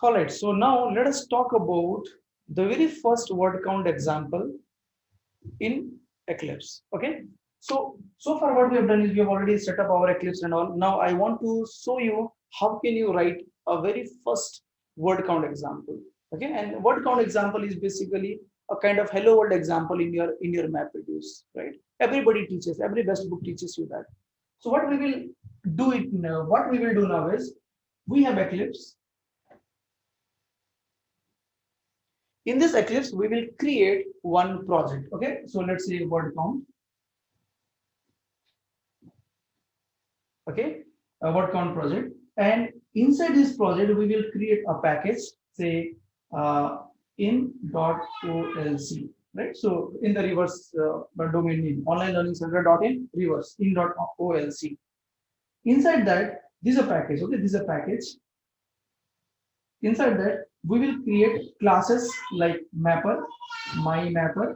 All right, so now let us talk about the very first word count example in Eclipse. Okay, so far what we have done is we have already set up our Eclipse and all. Now I want to show you how can you write a very first word count example. Okay, and word count example is basically a kind of hello world example in your MapReduce, right? Everybody teaches, every best book teaches you that. So what we will do it now, what we will do now is we have Eclipse. In this Eclipse, we will create one project. Okay, so let's say word count. Okay, a word count project, and inside this project, we will create a package, say in.olc. Right, so in the reverse domain name, online learning center.in reverse in.olc. Inside that, this is a package. Okay, this is a package. Inside that, we will create classes like mapper, my mapper,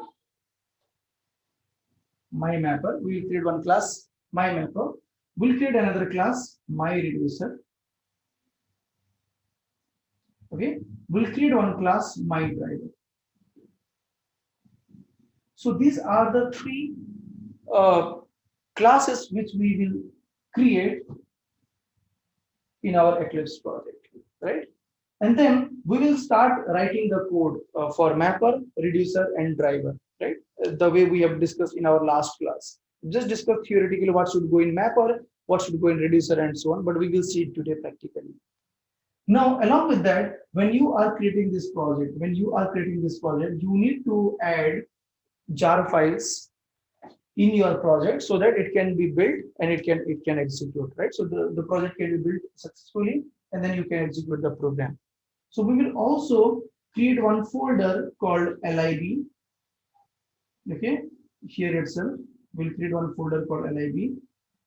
my mapper. We will create one class, my mapper. We'll create another class, my reducer. Okay, we'll create one class, my driver. So these are the three classes which we will create in our Eclipse project, right? And then we will start writing the code for mapper, reducer, and driver, right? The way we have discussed in our last class. Just discuss theoretically what should go in mapper, what should go in reducer, and so on, but we will see it today practically. Now, along with that, when you are creating this project, you need to add jar files in your project so that it can be built and it can execute, right? So the project can be built successfully and then you can execute the program. So we will also create one folder called lib. Okay, here itself we'll create one folder called lib,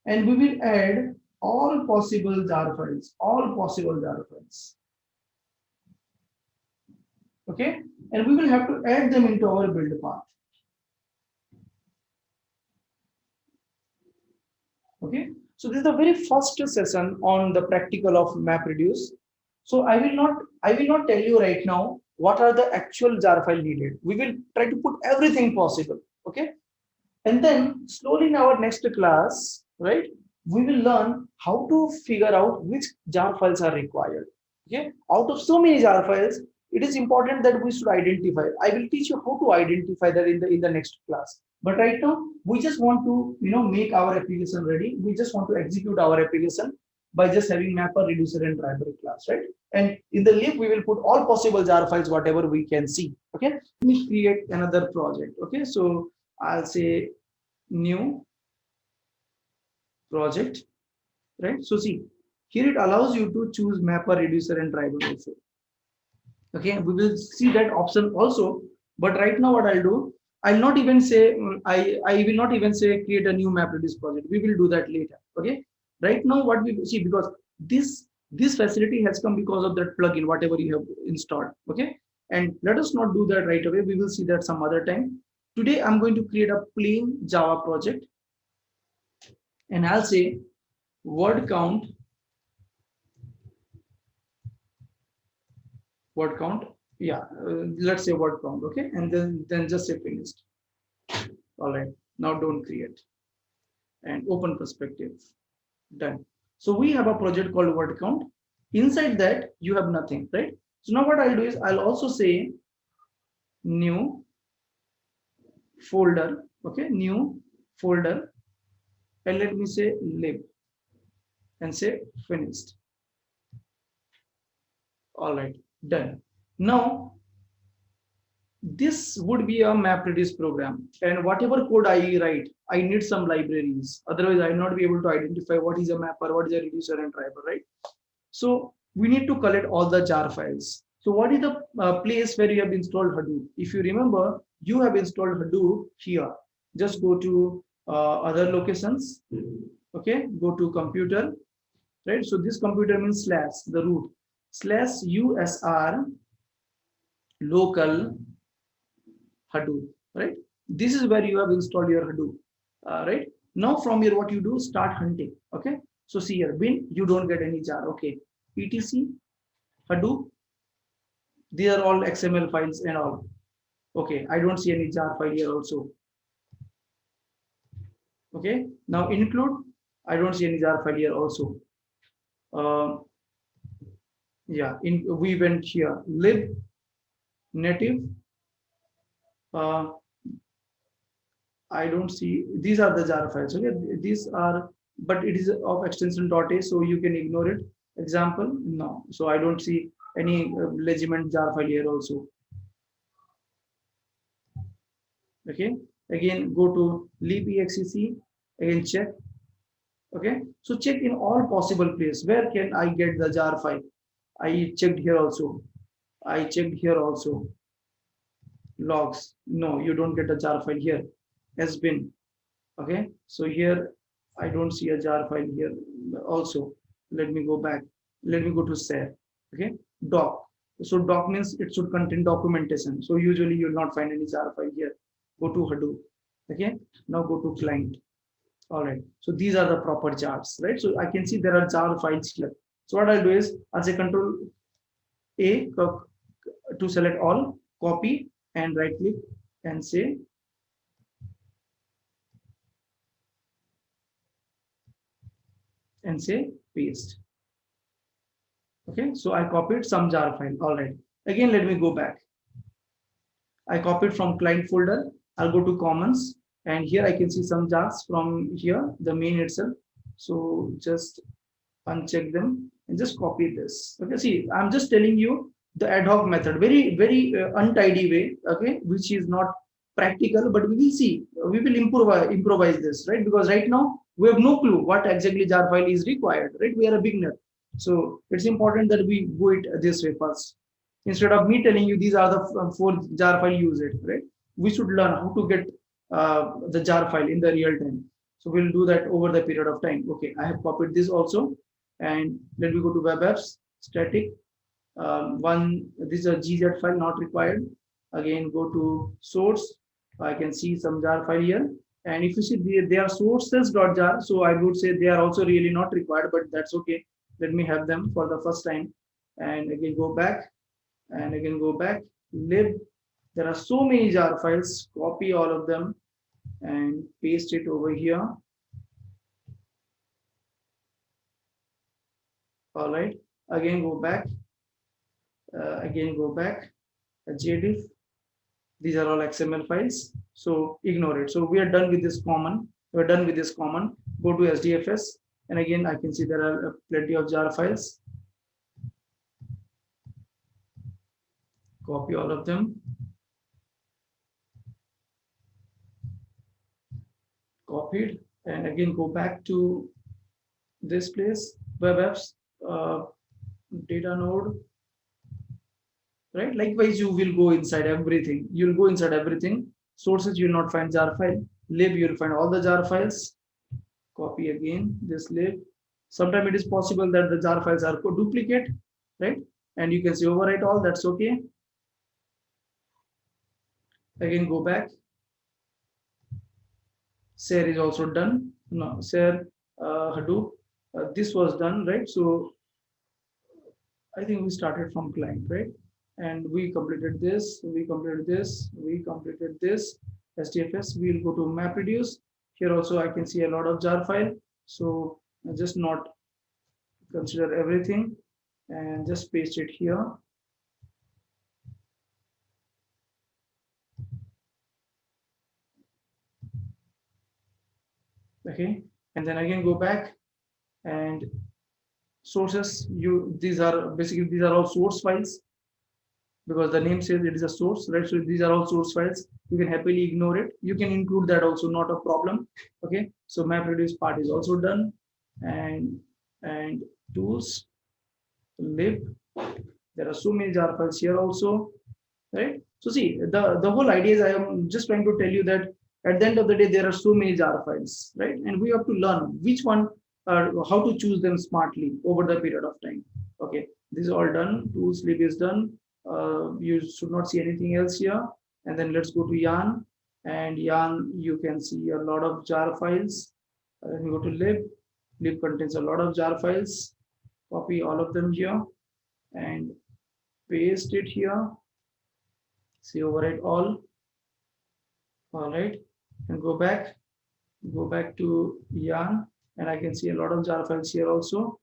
and we will add all possible jar files, okay, and we will have to add them into our build path. Okay, so this is the very first session on the practical of MapReduce. So I will not tell you right now what are the actual jar file needed. We will try to put everything possible. Okay, and then slowly in our next class, right, we will learn how to figure out which jar files are required. Okay, out of so many jar files, it is important that we should identify. I will teach you how to identify that in the next class. But right now, we just want to make our application ready. We just want to execute our application by just having mapper, reducer, and driver class, right? And in the lib, we will put all possible jar files, whatever we can see. Okay, let me create another project. Okay, so I'll say new project, right? So see, here it allows you to choose mapper, reducer, and driver also. Okay, we will see that option also. But right now, what I'll do, I'll not even say I will not even say create a new MapReduce project. We will do that later. Okay. Right now, what we see, because this facility has come because of that plugin, whatever you have installed. Okay. And let us not do that right away. We will see that some other time. Today, I'm going to create a plain Java project, and I'll say word count, yeah, let's say word count. Okay, and then just say finished. All right, now don't create and open perspective. Done. So we have a project called word count. Inside that you have nothing, right? So now what I'll do is I'll also say new folder. Okay, new folder, and let me say lib and say finished. All right, done. Now this would be a MapReduce program, and whatever code I write, I need some libraries. Otherwise, I will not be able to identify what is a mapper, what is a reducer, and driver, right? So we need to collect all the jar files. So what is the place where you have installed Hadoop? If you remember, you have installed Hadoop here. Just go to other locations. Okay, go to computer, right? So this computer means slash the root slash usr local Hadoop, right? This is where you have installed your Hadoop, right? Now from here, what you do, start hunting. Okay, so see here, bin, you don't get any jar. Okay, etc Hadoop, These are all XML files and all. Okay, I don't see any jar file here also. Okay, now include, I don't see any jar file here also. Yeah, we went here, lib, native. Uh, I don't see, these are the jar files. Okay, these are, but it is of extension.a, so you can ignore it. Example, no. So I don't see any legitimate jar file here also. Okay, again go to libexec, again check. Okay, so check in all possible places. Where can I get the jar file? I checked here also. I checked here also. Logs. No, you don't get a jar file here. Has been. Okay, so here I don't see a jar file here also. Let me go back. Let me go to share. Okay, doc. So doc means it should contain documentation. So usually you will not find any jar file here. Go to Hadoop. Okay, now go to client. All right. So these are the proper jars, right? So I can see there are jar files here. So what I'll do is I'll say Control A to select all, copy and right click and say paste. Okay, so I copied some jar file. All right. Again, let me go back. I copied from client folder. I'll go to commons and here I can see some jars from here, the main itself. So just uncheck them and just copy this. Okay, see, I'm just telling you the ad hoc method, very untidy way, okay, which is not practical, but we will see, we will improvise this, right? Because right now we have no clue what exactly jar file is required, right? We are a beginner, so it's important that we go it this way first. Instead of me telling you these are the four jar file, use it, right? We should learn how to get the jar file in the real time. So we'll do that over the period of time. Okay, I have copied this also. And let me go to web apps, static. This is a gz file not required. Again, go to source. I can see some jar file here. And if you see they are sources.jar, so I would say they are also really not required, but that's okay. Let me have them for the first time. And again, go back and again, go back, lib. There are so many jar files, copy all of them and paste it over here. All right, again go back, JDIF. These are all XML files, so ignore it. So we are done with this common. We're done with this common. Go to SDFS, and again I can see there are plenty of jar files. Copy all of them. Copied, and again go back to this place, web apps, data node, right? Likewise, you will go inside everything. You'll go inside everything. Sources, you will not find jar file. Lib, you will find all the jar files. Copy again this lib. Sometimes it is possible that the jar files are duplicate, right? And you can say overwrite all, that's okay. Again, go back. Share is also done. No, share Hadoop. This was done, right? So I think we started from client, right? And we completed this, we completed this, we completed this. SDFS, we'll go to MapReduce. Here also I can see a lot of jar file. So just not consider everything and just paste it here. Okay, and then again go back and sources. These are all source files, because the name says it is a source, right? So these are all source files. You can happily ignore it. You can include that also, not a problem. Okay, so MapReduce part is also done, and tools, lib. There are so many jar files here also, right? So see, the whole idea is I am just trying to tell you that at the end of the day there are so many jar files, right? And we have to learn which one, how to choose them smartly over the period of time. Okay, this is all done. Tools lib is done. You should not see anything else here. And then let's go to yarn, and yarn you can see a lot of jar files. Let me go to lib contains a lot of jar files. Copy all of them here and paste it here, see overwrite all right, and go back to yarn, and I can see a lot of jar files here also.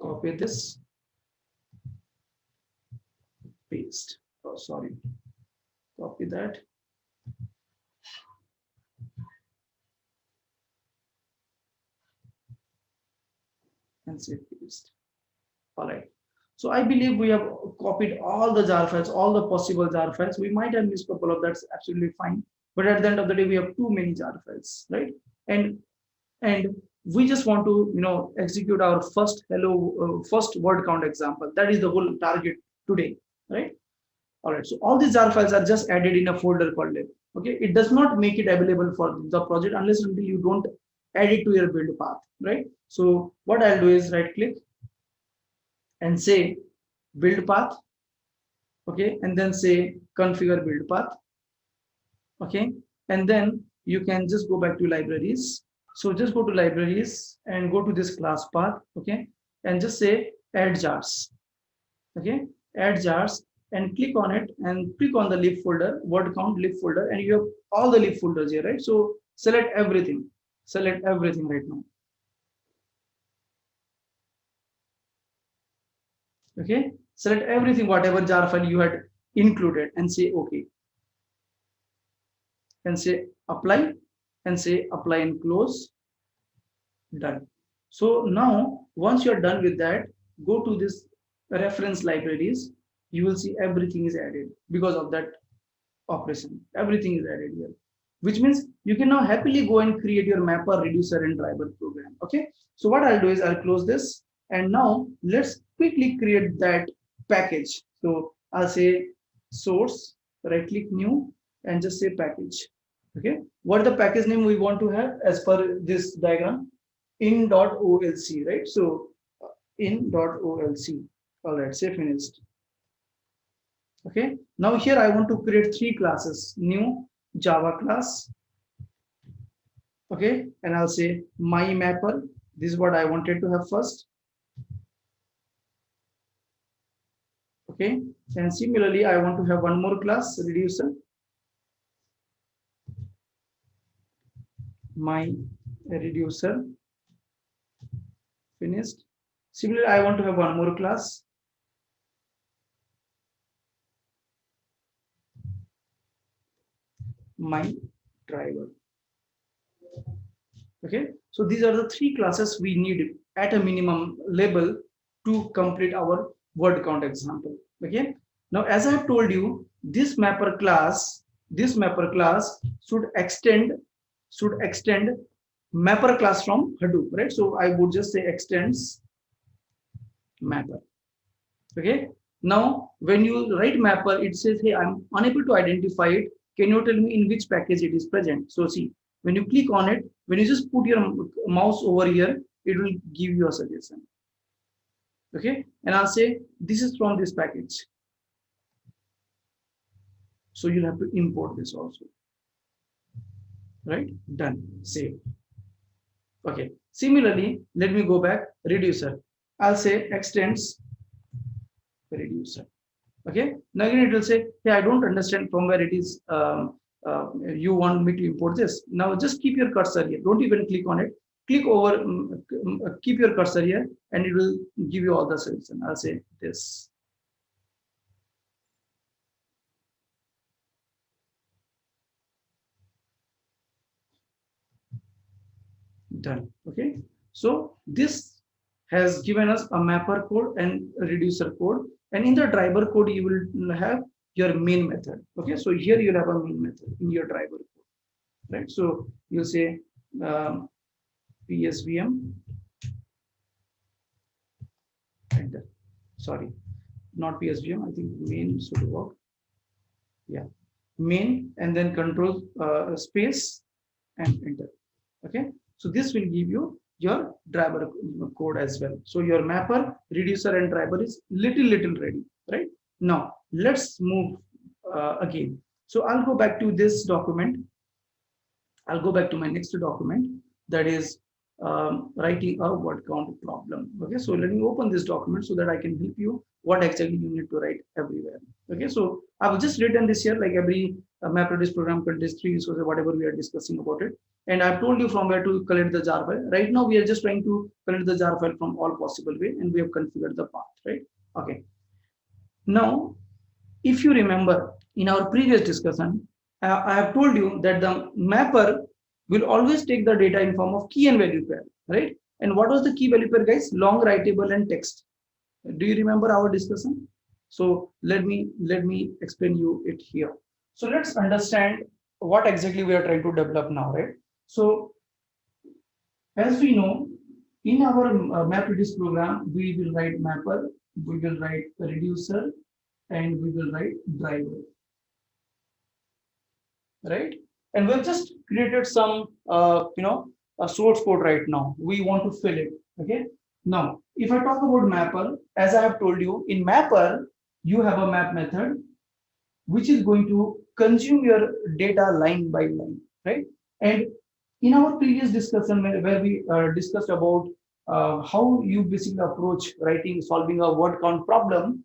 Copy this, paste. Oh, sorry. Copy that. And say paste. All right. So I believe we have copied all the jar files, all the possible jar files. We might have missed a couple of that's absolutely fine. But at the end of the day, we have too many jar files, right? And we just want to execute our first word count example. That is the whole target today, right? All right, so all these jar files are just added in a folder called lib. Okay, it does not make it available for the project unless until you don't add it to your build path, right? So what I'll do is right click and say build path, okay, and then say configure build path, okay, and then you can just go back to libraries. So just go to libraries and go to this class path, okay, and just say add jars, okay, add jars, and click on it and click on the lib folder, word count lib folder, and you have all the lib folders here, right? So select everything right now. Okay, select everything, whatever jar file you had included, and say okay, and say apply, and say apply and close. Done. So now once you're done with that, go to this reference libraries. You will see everything is added because of that operation. Everything is added here, which means you can now happily go and create your mapper, reducer, and driver program. Okay, so what I'll do is I'll close this, and now let's quickly create that package. So I'll say source, right click new, and just say package. Okay, what the package name we want to have as per this diagram? In.olc, right? So in.olc. All right, say finished. Okay, now here I want to create 3 classes. New Java class, okay, and I'll say my mapper. This is what I wanted to have first, okay, and similarly I want to have one more class, reducer, my reducer, finished. Similarly I want to have one more class, my driver. Okay, so these are the 3 classes we need at a minimum level to complete our word count example. Okay, now as I have told you, this mapper class should extend mapper class from Hadoop, right? So I would just say extends mapper. Okay, now when you write mapper, it says, hey, I'm unable to identify it. Can you tell me in which package it is present? So see, when you click on it, when you just put your mouse over here, it will give you a suggestion. Okay, and I'll say this is from this package. So you'll have to import this also. Right, done, save. Okay, similarly, let me go back, reducer. I'll say extends reducer. Okay, now again it will say, hey, I don't understand from where it is you want me to import this. Now just keep your cursor here, don't even click on it, click over, keep your cursor here, and it will give you all the solution. I'll say this. Done. Okay, so this has given us a mapper code and a reducer code, and in the driver code you will have your main method. Okay, so here you'll have a main method in your driver code, right? So you'll say psvm, enter. Sorry, not psvm, I think main should work. Yeah, main, and then control space and enter. Okay, so this will give you your driver code as well. So your mapper, reducer, and driver is little ready, right? Now let's move again. So I'll go back to this document. I'll go back to my next document, that is writing a word count problem. Okay, so let me open this document so that I can help you what exactly you need to write everywhere. Okay, so I've just written this here, like every MapReduce program contains 3 resources, whatever we are discussing about it. And I've told you from where to collect the jar file. Right now, we are just trying to collect the jar file from all possible way, and we have configured the path, right? Okay. Now, if you remember in our previous discussion, I have told you that the mapper will always take the data in form of key and value pair, right? And what was the key value pair, guys? Long, writable, and text. Do you remember our discussion? So let me explain you it here. So let's understand what exactly we are trying to develop now, right? So as we know, in our MapReduce program, we will write mapper, we will write reducer, and we will write driver, right? And we've just created some, a source code right now. We want to fill it, okay? Now, if I talk about mapper, as I have told you, in mapper, you have a map method, which is going to consume your data line by line, right? And in our previous discussion, where we discussed about how you basically approach writing, solving a word count problem,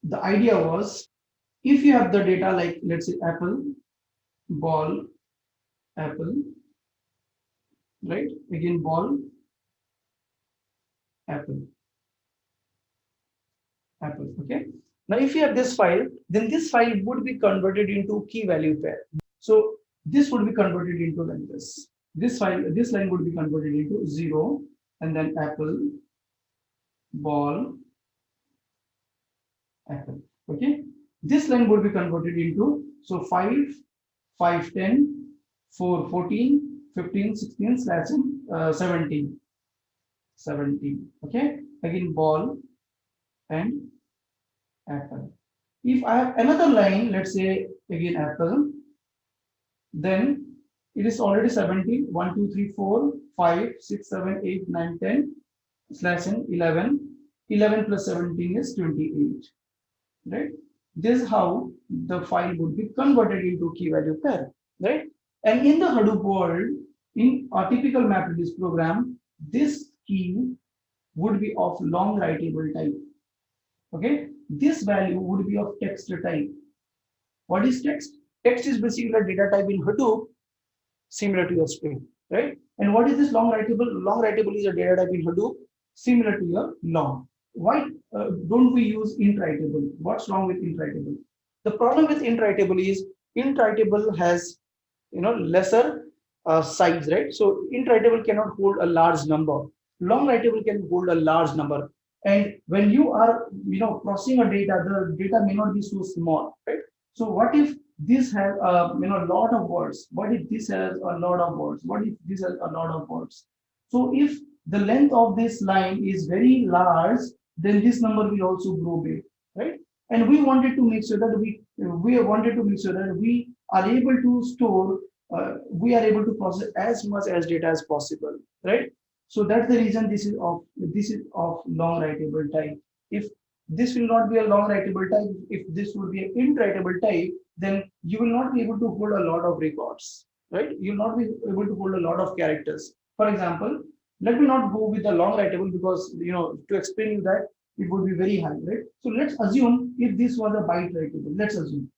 the idea was if you have the data like, let's say, apple, ball, apple, right? Again, ball, apple, apple. Okay. Now, if you have this file, then this file would be converted into key value pair. So this would be converted into like this. This file, this line would be converted into 0, and then apple, ball, apple. Okay. This line would be converted into, so 5, 5, 10, 4, 14, 15, 16, slash 17. 17. Okay. Again, ball and apple. If I have another line, let's say again apple, then it is already 17. 1, 2, 3, 4, 5, 6, 7, 8, 9, 10, slash 11. 11 plus 17 is 28. Right? This is how the file would be converted into key value pair. Right? And in the Hadoop world, in a typical MapReduce program, this key would be of long writable type. Okay, this value would be of text type. What is text? Text is basically a data type in Hadoop, similar to your string, right? And what is this long writable? Long writable is a data type in Hadoop, similar to your long. Why don't we use int writable? What's wrong with int writable? The problem with int writable is int writable has, lesser size, right? So int writable cannot hold a large number. Long writable can hold a large number. And when you are, processing a data, the data may not be so small, right? So what if this has a, lot of words? What if this has a lot of words? What if this has a lot of words? So if the length of this line is very large, then this number will also grow big, right? And we wanted to make sure that we wanted to make sure that we are able to store, we are able to process as much as data as possible, right? So that's the reason this is of long writable type. If this will not be a long writable type, if this would be an int writable type, then you will not be able to hold a lot of records, right? You'll not be able to hold a lot of characters. For example, let me not go with the long writable because, to explain you that it would be very high, right? So let's assume if this was a byte writable, let's assume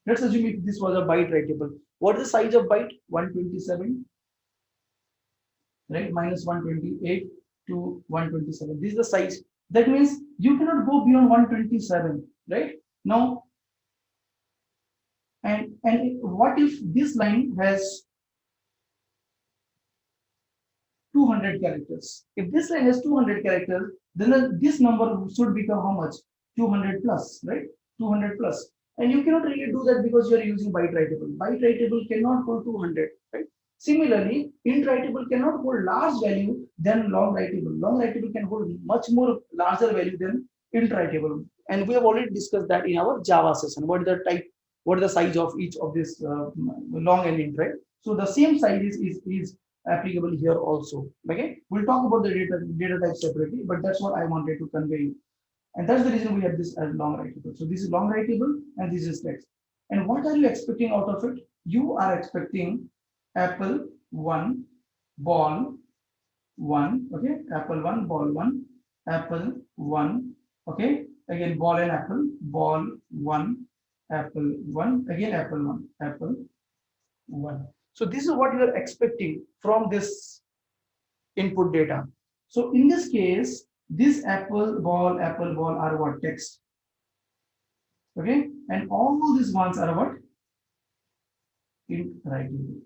if this was a byte writable. What is the size of byte? 127, right? Minus 128 to 127. This is the size. That means you cannot go beyond 127, right? Now, and what if this line has 200 characters? If this line has 200 characters, then this number should become how much? 200 plus, right? 200 plus. And you cannot really do that because you are using byte writable. Byte writable cannot hold 200, right? Similarly, int writable cannot hold large value than long writable. Long writable can hold much more larger value than int writable. And we have already discussed that in our Java session. What is the type? What is the size of each of this long and int, right? So the same size is applicable here also. Okay, we'll talk about the data type separately, but that's what I wanted to convey. And that's the reason we have this as long writable. So this is long writable and this is text. And what are you expecting out of it? You are expecting apple, 1, ball, 1, okay, apple 1, ball 1, apple 1, okay, again ball and apple, ball 1, apple 1, again apple 1, apple 1. So this is what you are expecting from this input data. So in this case, this apple ball are what? Text. Okay, and all these ones are what? Int writable.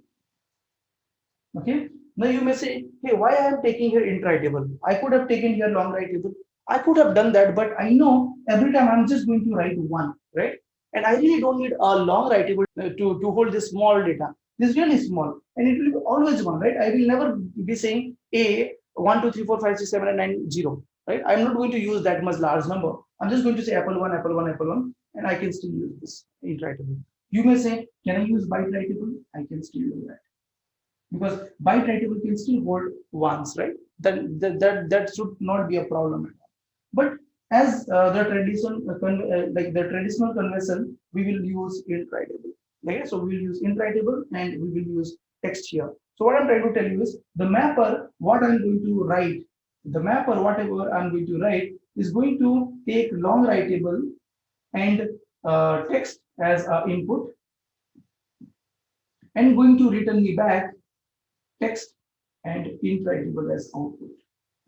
Okay, now you may say, hey, why I am taking here int writable? I could have taken here long writable. I could have done that, but I know every time I'm just going to write one, right? And I really don't need a long writable to hold this small data. This is really small, and it will be always one, right? I will never be saying a 1 2 3 4 5 6 7 and 9 0, right? I'm not going to use that much large number. I'm just going to say apple 1 apple 1 apple 1, and I can still use this int writable. You may say, can I use byte writable? I can still do that, because byte writable can still hold ones, right? Then that should not be a problem at all. But as the tradition, like the traditional convention, we will use int writable. Okay, so we will use int writable and we will use text here. So what I'm trying to tell you is the mapper, what I'm going to write, the mapper, whatever I'm going to write, is going to take long writable and text as input, and going to return me back text and int writable as output.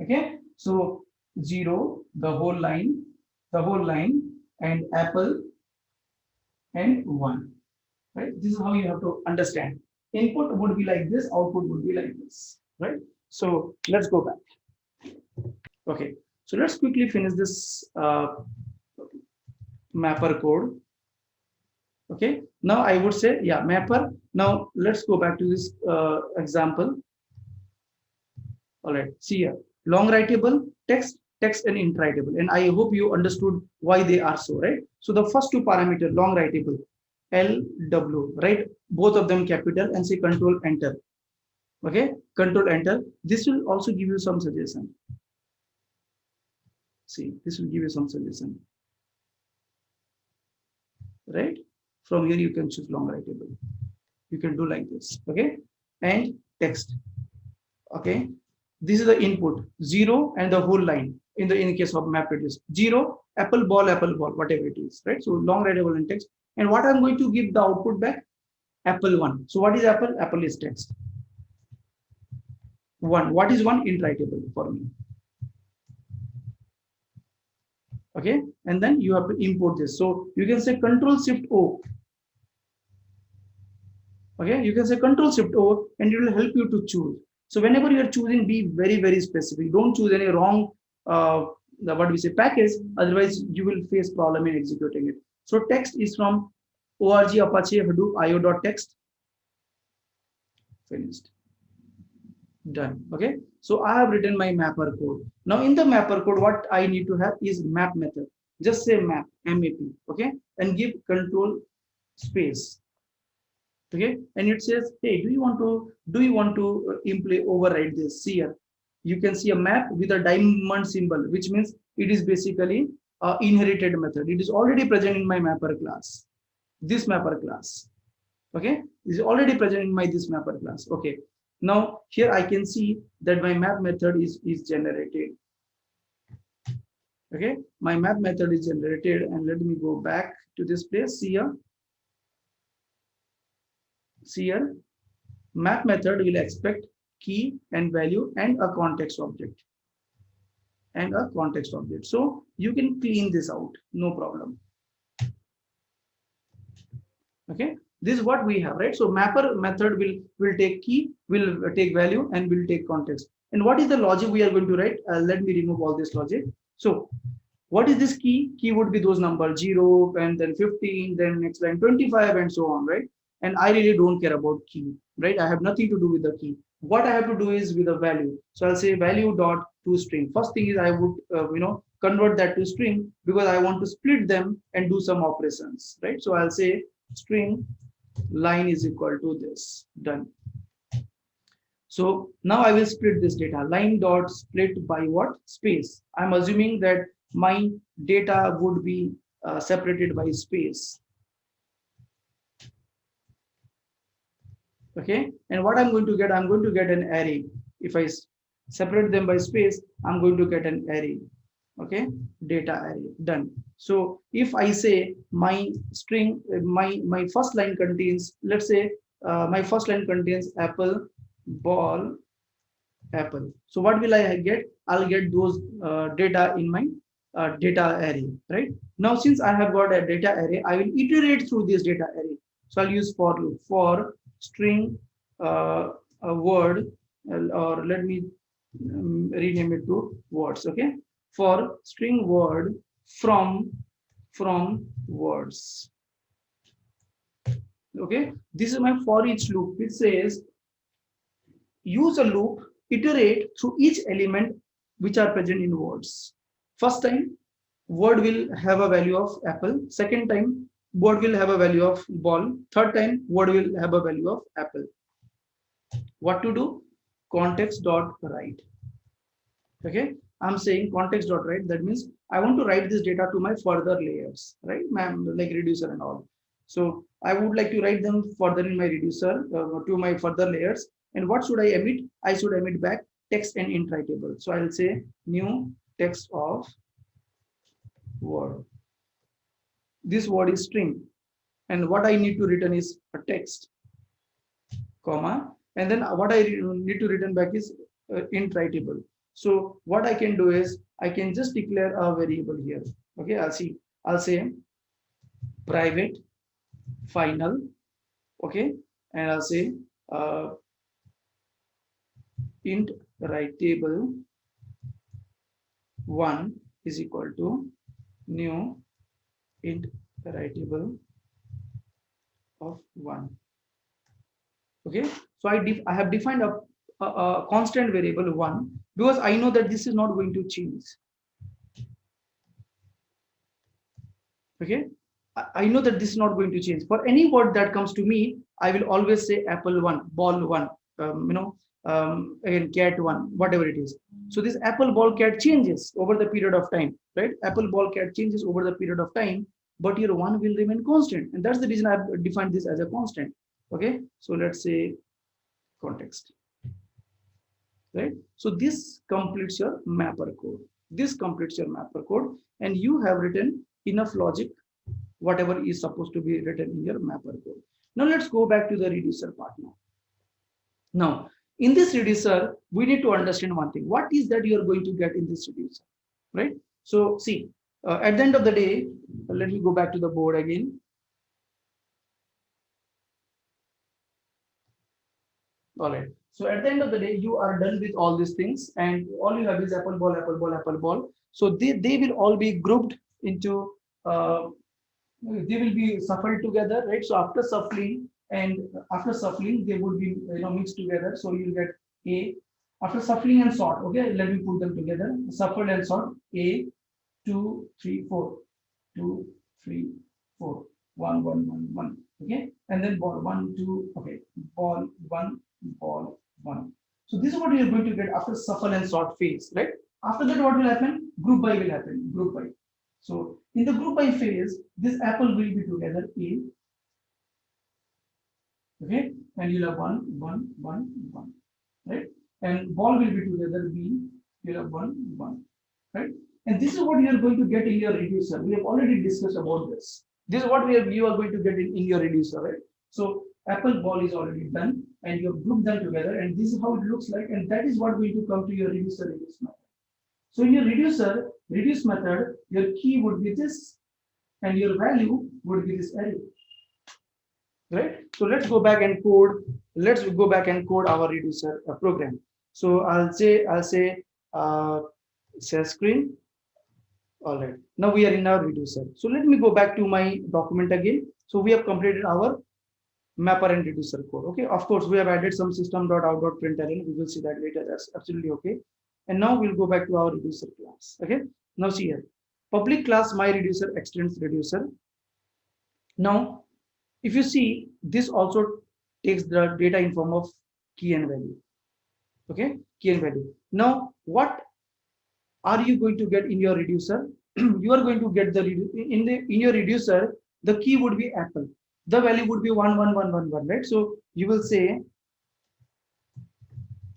Okay, so 0, the whole line, and apple and 1. Right? This is how you have to understand. Input would be like this, output would be like this. Right? So let's go back. Okay, so let's quickly finish this mapper code. Okay, now I would say, yeah, mapper. Now let's go back to this example. All right, see here, long writable, text and int writable. And I hope you understood why they are so, right? So the first two parameter, long writable, LW, right? Both of them capital, and say control enter. Okay, control enter. This will also give you some suggestion. See, this will give you some suggestion. Right? From here you can choose long writable. You can do like this. Okay, and text. Okay, this is the input 0 and the whole line. In the case of MapReduce, 0 apple ball whatever it is, right? So long writable and text. And what I'm going to give the output back, apple 1. So what is apple? Apple is text. 1, what is 1? Int writable for me. Okay, and then you have to import this. So you can say control shift O. Okay, you can say control shift O, and it will help you to choose. So whenever you are choosing, be very specific. Don't choose any wrong what we say package, otherwise you will face problem in executing it. So text is from org apache hadoop io.text. Finished. Done. Okay, so I have written my mapper code. Now in the mapper code, what I need to have is map method. Just say map, map, okay, and give control space. Okay, and it says, hey, do you want to override this? See here, you can see a map with a diamond symbol, which means it is basically inherited method. It is already present in my mapper class, this mapper class. Okay, it is already present in my this mapper class. Okay, now here I can see that my map method is generated. Okay, my map method is generated, and let me go back to this place. See here, map method will expect key and value and a context object. So you can clean this out, no problem. Okay, this is what we have, right? So mapper method will take key, will take value, and will take context. And what is the logic we are going to write? Let me remove all this logic. So what is this key? Key would be those numbers 0, and then 15, then next line 25, and so on, right? And I really don't care about key, right? I have nothing to do with the key. What I have to do is with a value. So I'll say value dot to string. First thing is I would convert that to string, because I want to split them and do some operations, right? So I'll say string line is equal to this. Done. So now I will split this data. Line dot split by what? Space. I'm assuming that my data would be separated by space. Okay, and what I'm going to get an array. If I separate them by space, I'm going to get an array. Okay, data array, done. So if I say my string, my first line contains, let's say my first line contains apple, ball, apple. So what will I get? I'll get those data in my data array, right? Now, since I have got a data array, I will iterate through this data array. So I'll use for loop for string a word, or let me rename it to words. Okay, for string word from words. Okay, this is my for each loop. It says use a loop, iterate through each element which are present in words. First time, word will have a value of apple. Second time, word will have a value of ball. Third time, word will have a value of apple. What to do? Context dot write. Okay, I'm saying context dot write. That means I want to write this data to my further layers, right? Like reducer and all. So I would like to write them further in my reducer to my further layers. And what should I emit? I should emit back text and int writable. So I'll say new text of word. This word is string, and what I need to return is a text, comma, and then what I need to return back is int writable. So what I can do is I can just declare a variable here. Okay, I'll say private final. Okay, and I'll say int writable 1 is equal to new int writable of 1. Okay, so I have defined a constant variable 1 because I know that this is not going to change. Okay, I know that this is not going to change. For any word that comes to me, I will always say apple 1, ball 1, again cat 1, whatever it is. So this apple, ball, cat changes over the period of time, right? Apple, ball, cat changes over the period of time, but your 1 will remain constant, and that's the reason I've defined this as a constant. Okay, so let's say context, right? So this completes your mapper code. This completes your mapper code, and you have written enough logic, whatever is supposed to be written in your mapper code. Now let's go back to the reducer part now. Now, in this reducer, we need to understand one thing. What is that you are going to get in this reducer, right? So see, at the end of the day, let me go back to the board again. All right. So at the end of the day, you are done with all these things, and all you have is apple, ball, apple, ball, apple, ball. So they will all be grouped into, they will be shuffled together, right? So after shuffling, they would be mixed together. So you'll get A. After shuffling and sort, okay, let me put them together. Shuffle and sort. A, 2, 3, 4, 2, 3, 4, 1, 1, 1, 1. Okay, and then ball 1, 2. Okay, ball 1, ball 1. So this is what you are going to get after shuffle and sort phase, right? After that, what will happen? Group by will happen. Group by. So in the group by phase, this apple will be together A. Okay, and you'll have 1, 1, 1, 1, right? And ball will be together B. You'll have 1, 1, right? And this is what you are going to get in your reducer. We have already discussed about this. This is what you are going to get in your reducer, right? So apple, ball is already done, and you have grouped them together, and this is how it looks like, and that is what going to come to your reduce method. So in your reduce method, your key would be this, and your value would be this array. Right? So let's go back and code. Let's go back and code our reducer program. So I'll say share screen. All right. Now we are in our reducer. So let me go back to my document again. So we have completed our mapper and reducer code. Okay. Of course, we have added some system.out.println. We will see that later. That's absolutely okay. And now we'll go back to our reducer class. Okay. Now see here. Public class my reducer extends reducer. Now, if you see, this also takes the data in form of key and value. Okay, key and value. Now, what are you going to get in your reducer? You are going to get in your reducer, the key would be apple. The value would be 1, 1, 1, 1, 1, right? So you will say,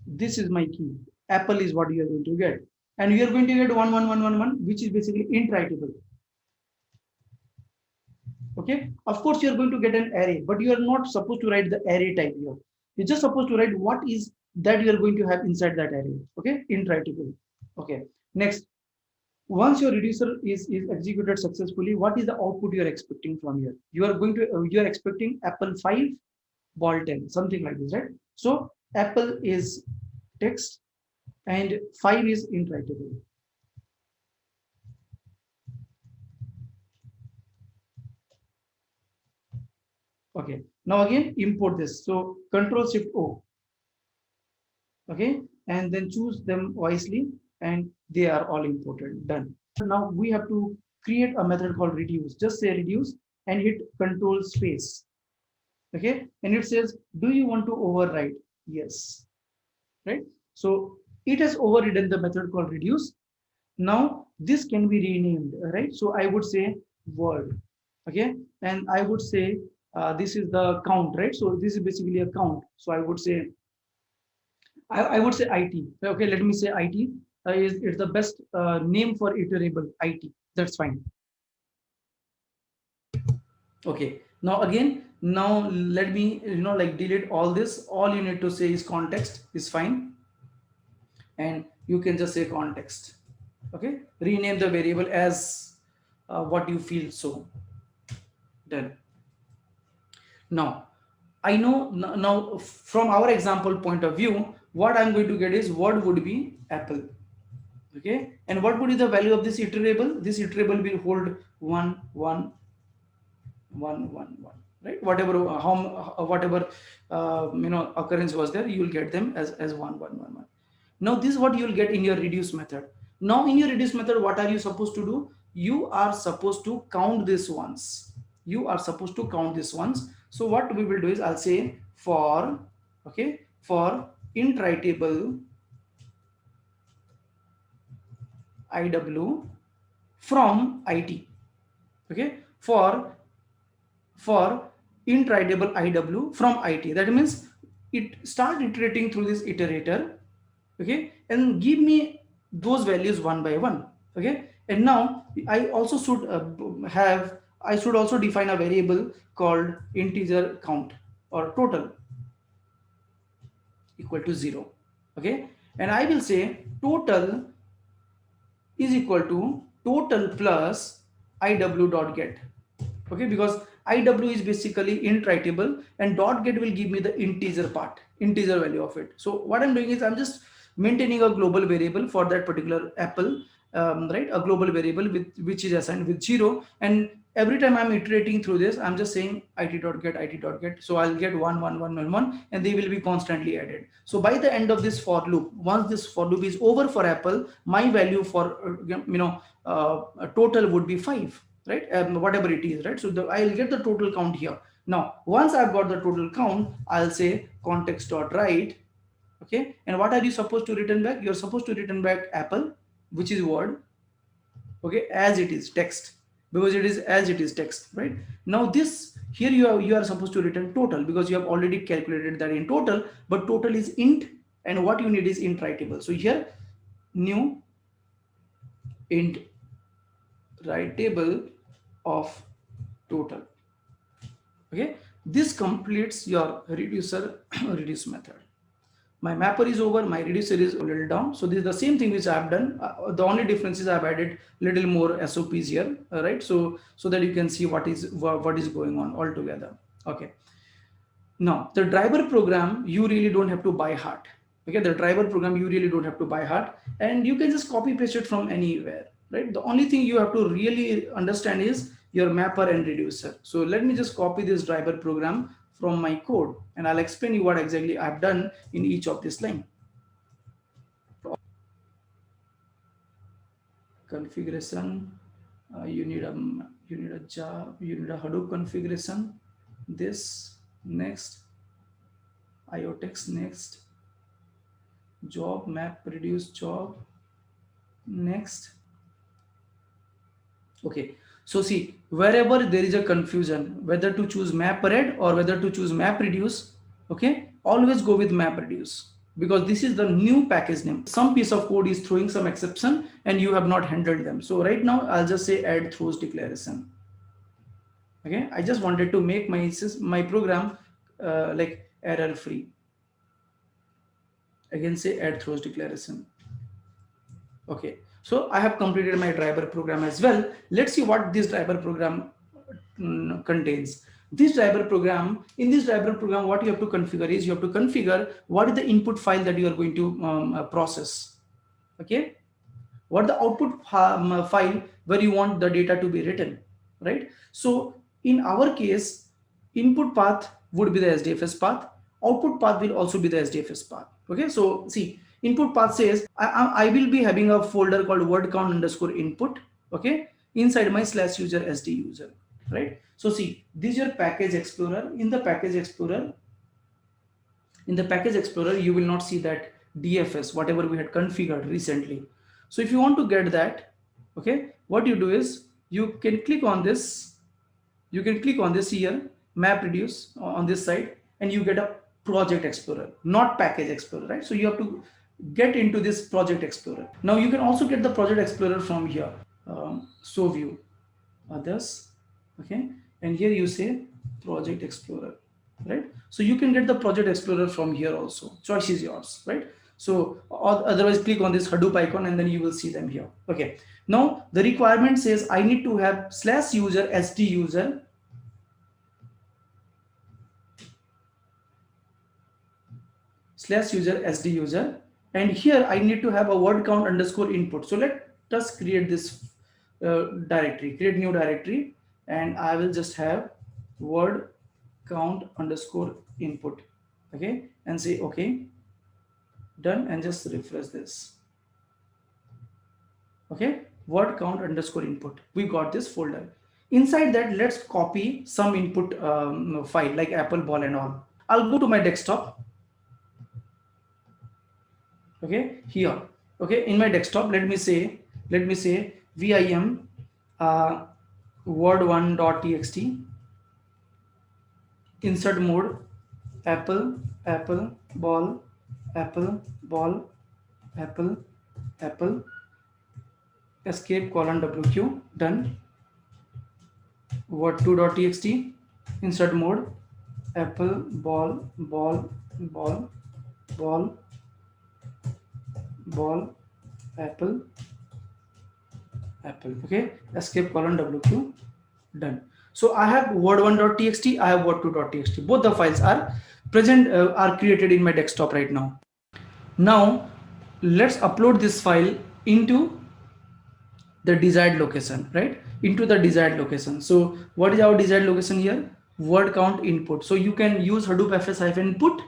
this is my key, Apple is what you are going to get. And you are going to get 11111, which is basically int writable. Okay, of course you are going to get an array, but you are not supposed to write the array type here. You're just supposed to write what is that you are going to have inside that array. Okay, int writable. Okay, next, once your reducer is executed successfully, what is the output you are expecting from here? You are going to you are expecting apple 5 ball 10, something like this, right? So apple is text and 5 is int writable. Okay, now again import this. So control shift O. Okay, and then choose them wisely, and they are all imported. Done. Now we have to create a method called reduce. Just say reduce and hit control space. Okay, and it says, do you want to override? Yes, right? So it has overridden the method called reduce. Now this can be renamed, right? So I would say word. Okay, and I would say this is the count, right? So this is basically a count. So I would say I would say IT. Okay, let me say IT is it's the best name for iterable IT. That's fine. Okay. Now again, now let me like delete all this. All you need to say is context is fine, and you can just say context. Okay. Rename the variable as what you feel so. Done. Now I know now from our example point of view, what I'm going to get is word would be apple. Okay, and what would be the value of this iterable? This iterable will hold 1 1 1 1, right? Whatever whatever occurrence was there, you will get them as 1 1 1 1. Now this is what you will get in your reduce method. Now in your reduce method, what are you supposed to do? You are supposed to count this once. You are supposed to count this once. So what we will do is I'll say for int writable IW from IT. Okay, for int writable IW from IT. That means it start iterating through this iterator. Okay, and give me those values one by one. Okay, and now I also should I should also define a variable called integer count or total equal to 0. Okay, and I will say total is equal to total plus iw dot get. Okay, because iw is basically int writable and dot get will give me the integer value of it. So what I'm doing is I'm just maintaining a global variable for that particular apple, right? A global variable with which is assigned with 0, and every time I'm iterating through this, I'm just saying it.get. So I'll get 1 1 1 1 1, and they will be constantly added. So by the end of this for loop, once this for loop is over for apple, my value for total would be 5, right? Whatever it is, right? So I'll get the total count here. Now once I've got the total count, I'll say context.write. Okay, and what are you supposed to return back? You're supposed to return back apple, which is word. Okay, as it is text, because it is as it is text, right? Now this here you are supposed to return total, because you have already calculated that in total, but total is int, and what you need is int writable. So here new int writable of total. Okay, this completes your reducer reduce method. My mapper is over, my reducer is a little down. So this is the same thing which I've done. The only difference is I've added little more SOPs here, right? So that you can see what is going on altogether. Okay. Now the driver program, you really don't have to buy heart. Okay, the driver program you really don't have to buy heart, and you can just copy paste it from anywhere, right? The only thing you have to really understand is your mapper and reducer. So let me just copy this driver program from my code, and I'll explain you what exactly I've done in each of this line. Configuration, you need a job, you need a Hadoop configuration. This next, IO text next, job map reduce job next. Okay, so see, wherever there is a confusion whether to choose map red or whether to choose map reduce, okay, always go with map reduce. because this is the new package name. Some piece of code is throwing some exception and you have not handled them. So right now I'll just say add throws declaration. Okay, I just wanted to make my program like error free. Again, say add throws declaration. Okay, so I have completed my driver program as well. Let's see what this driver program contains. This driver program, in this driver program, what you have to configure is you have to configure what is the input file that you are going to process. Okay, what the output file where you want the data to be written, right? So in our case, input path would be the SDFS path, output path will also be the SDFS path. Okay, so see, input path says I will be having a folder called word count underscore input, okay, inside my slash user SD user, right? So see, this is your package explorer. In the package explorer, you will not see that DFS, whatever we had configured recently. So if you want to get that, okay, what you do is you can click on this. You can click on this here, map reduce on this side, and you get a project explorer, not package explorer, right? So you have to get into this project explorer. Now you can also get the project explorer from here. So view others, okay, and here you say project explorer, right? So you can get the project explorer from here also. Choice is yours, right? So otherwise click on this Hadoop icon and then you will see them here. Okay, now the requirement says I need to have slash user SD user slash user SD user, and here I need to have a word count underscore input. So let us create this directory, create new directory, and I will just have word count underscore input, okay, and say okay, done, and just refresh this. Okay, word count underscore input, we got this folder. Inside that, let's copy some input file like apple ball and all. I'll go to my desktop. Okay, here, okay, in my desktop, let me say vim word1.txt, insert mode apple ball apple escape colon wq, done. Word2.txt, insert mode apple ball apple, okay, escape colon wq, done. So I have word1.txt, I have word2.txt. Both the files are present, are created in my desktop right now. Now let's upload this file into the desired location, right? Into the desired location. So what is our desired location here? Word count input. So you can use Hadoop fs-input,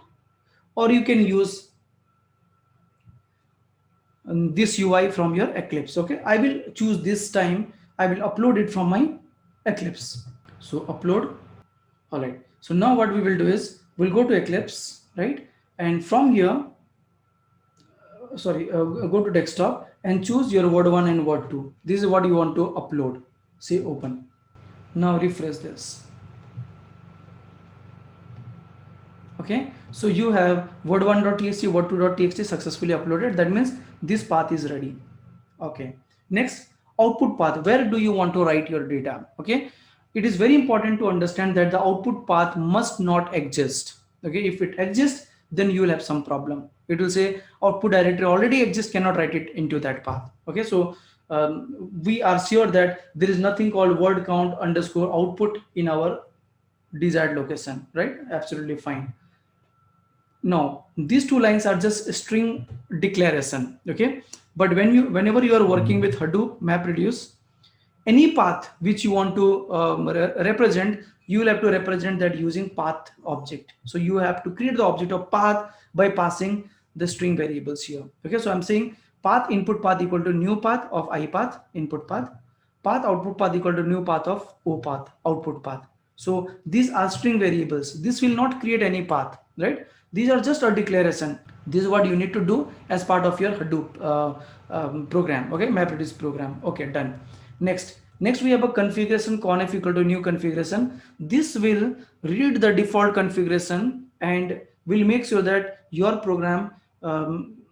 or you can use this UI from your Eclipse. Okay, I will choose this time. I will upload it from my Eclipse. So upload. All right. So now what we will do is we'll go to Eclipse, right? And from here, go to desktop and choose your word1 and word2. This is what you want to upload. Say open. Now refresh this. Okay, so you have word1.txt, word2.txt successfully uploaded. That means this path is ready. Okay, next, output path. Where do you want to write your data? Okay, it is very important to understand that the output path must not exist. Okay, if it exists, then you will have some problem. It will say output directory already exists, cannot write it into that path. Okay, so we are sure that there is nothing called word count underscore output in our desired location, right? Absolutely fine. No, these two lines are just string declaration. Okay, but whenever you are working with Hadoop MapReduce, any path which you want to represent, you will have to represent that using path object. So you have to create the object of path by passing the string variables here. Okay, so I'm saying path input path equal to new path of iPath input path, path output path equal to new path of OPath output path. So these are string variables. This will not create any path, right? These are just a declaration. This is what you need to do as part of your Hadoop program. Okay, MapReduce program. Okay, done. Next we have a configuration conf equal to new configuration. This will read the default configuration and will make sure that your program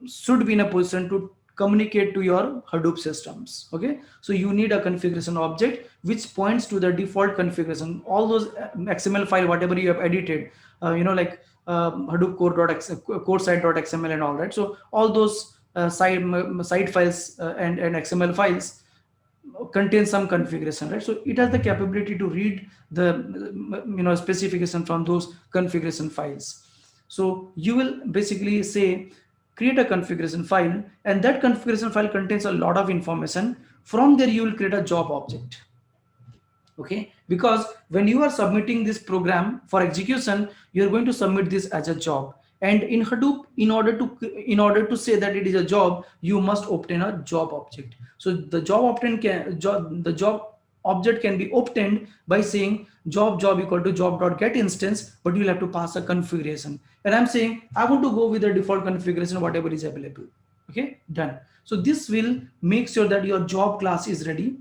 should be in a position to communicate to your Hadoop systems. Okay, so you need a configuration object which points to the default configuration. All those XML file, whatever you have edited, like Hadoop core site.xml and all that. So all those side files and XML files contains some configuration, right? So it has the capability to read the specification from those configuration files. So you will basically say create a configuration file, and that configuration file contains a lot of information. From there you will create a job object. Okay, because when you are submitting this program for execution, you are going to submit this as a job, and in Hadoop, in order to say that it is a job, you must obtain a job object. So the job object can be obtained by saying job equal to job.get instance, but you'll have to pass a configuration, and I'm saying I want to go with the default configuration whatever is available. Okay, done. So this will make sure that your job class is ready.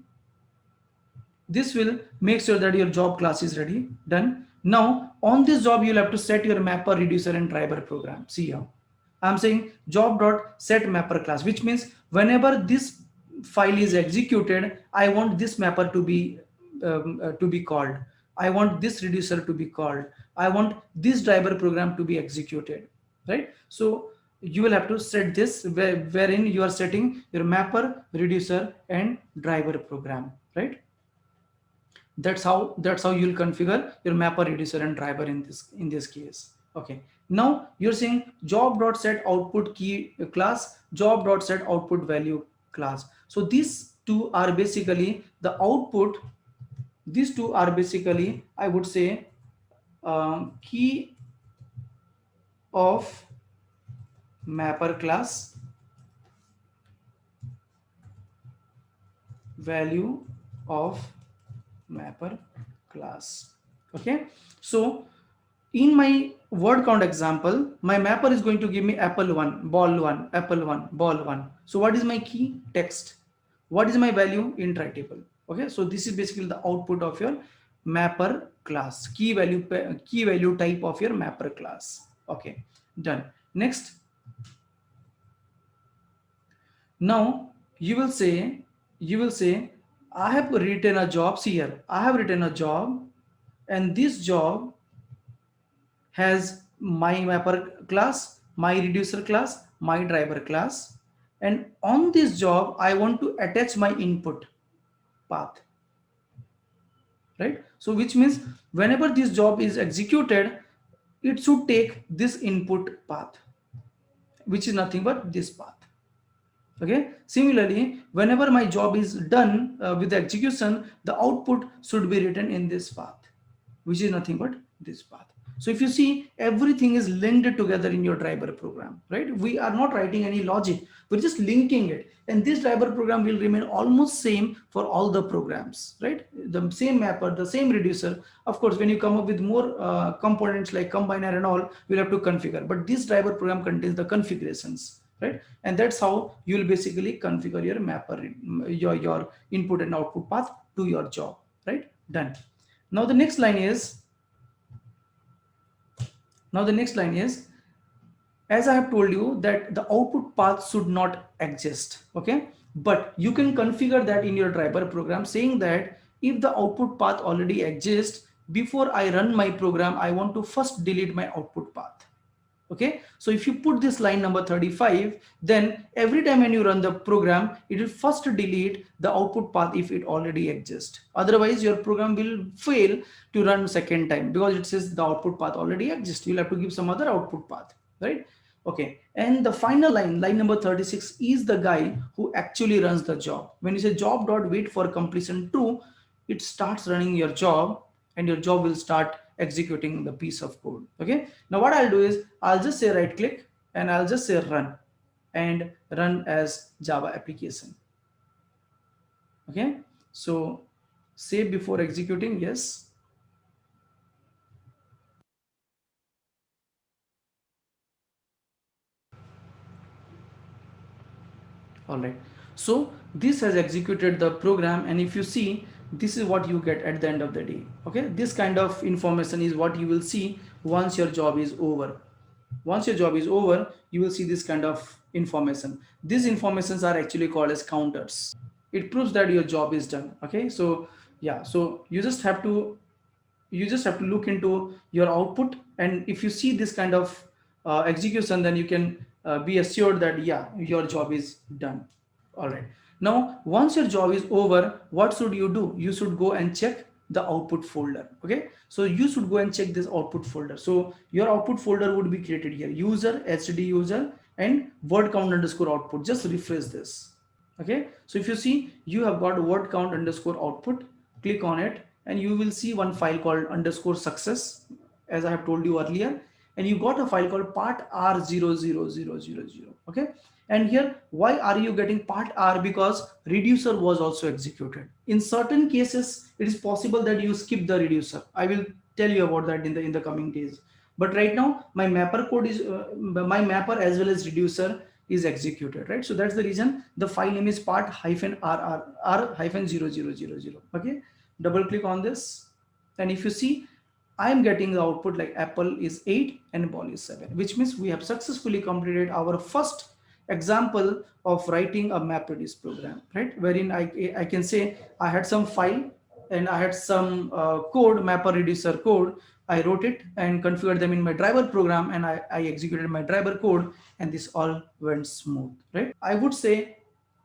This will make sure that your job class is ready. Done. Now on this job, you'll have to set your mapper, reducer, and driver program. See here, I'm saying job.set mapper class, which means whenever this file is executed, I want this mapper to be called. I want this reducer to be called. I want this driver program to be executed. Right. So you will have to set this wherein you are setting your mapper, reducer, and driver program. Right. That's how you'll configure your mapper, reducer, and driver in this case. Okay, now you're saying job.set output key class, job.set output value class. So these two are basically the output. These two are basically, I would say, key of mapper class, value of mapper class. Okay, so in my word count example, my mapper is going to give me apple 1, ball 1, apple 1, ball 1. So what is my key? Text. What is my value? Int writable. Okay, so this is basically the output of your mapper class, key value type of your mapper class. Okay, done. Next, now you will say I have written a job. See here, I have written a job, and this job has my mapper class, my reducer class, my driver class, and on this job I want to attach my input path. Right. So which means whenever this job is executed, it should take this input path, which is nothing but this path. Okay, similarly, whenever my job is done with the execution, the output should be written in this path, which is nothing but this path. So if you see, everything is linked together in your driver program, right? We are not writing any logic, we're just linking it, and this driver program will remain almost same for all the programs, right? The same mapper, the same reducer. Of course, when you come up with more components like combiner and all, you'll have to configure, but this driver program contains the configurations. Right, and that's how you will basically configure your mapper, your input and output path to your job. Right, done. Now the next line is, as I have told you that the output path should not exist. Okay, but you can configure that in your driver program, saying that if the output path already exists, before I run my program, I want to first delete my output path. Okay, so if you put this line number 35, then every time when you run the program, it will first delete the output path if it already exists. Otherwise, your program will fail to run second time because it says the output path already exists. You'll have to give some other output path, right? Okay, and the final line number 36, is the guy who actually runs the job. When you say job.wait for completion true, it starts running your job, and your job will start executing the piece of code. Okay, now what I'll do is I'll just say right click and I'll just say run, and run as Java application. Okay, so save before executing, yes. All right, so this has executed the program, and if you see, this is what you get at the end of the day. Okay, this kind of information is what you will see once your job is over. Once your job is over, you will see this kind of information. These informations are actually called as counters. It proves that your job is done. Okay, so yeah, so you just have to look into your output, and if you see this kind of execution, then you can be assured that yeah, your job is done. All right. Now, once your job is over, what should you do? You should go and check the output folder. Okay. So you should go and check this output folder. So your output folder would be created here: user, HTTP user, and word count underscore output. Just refresh this. Okay. So if you see, you have got word count underscore output. Click on it, and you will see one file called underscore success, as I have told you earlier. And you got a file called part r00000. Okay. And here, why are you getting part R? Because reducer was also executed. In certain cases, it is possible that you skip the reducer. I will tell you about that in the coming days. But right now, my mapper code is my mapper as well as reducer is executed, right? So that's the reason the file name is part hyphen r hyphen 0000. Okay, double click on this, and if you see, I am getting the output like apple is 8 and ball is 7, which means we have successfully completed our first example of writing a map reduce program, right? Wherein I can say I had some file and I had some code, mapper reducer code. I wrote it and configured them in my driver program, and I executed my driver code, and this all went smooth, right? I would say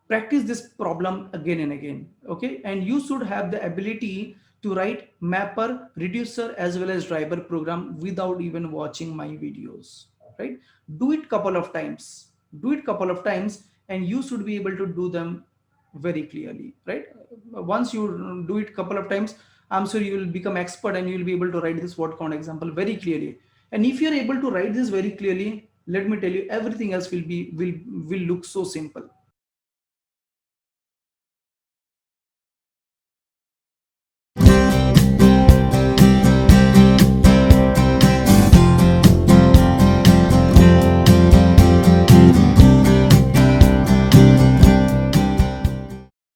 practice this problem again and again. Okay, and you should have the ability to write mapper, reducer as well as driver program without even watching my videos, right? Do it couple of times, do it couple of times, and you should be able to do them very clearly, right? Once you do it couple of times, I'm sure you will become expert and you will be able to write this word count example very clearly. And if you're able to write this very clearly, let me tell you, everything else will look so simple.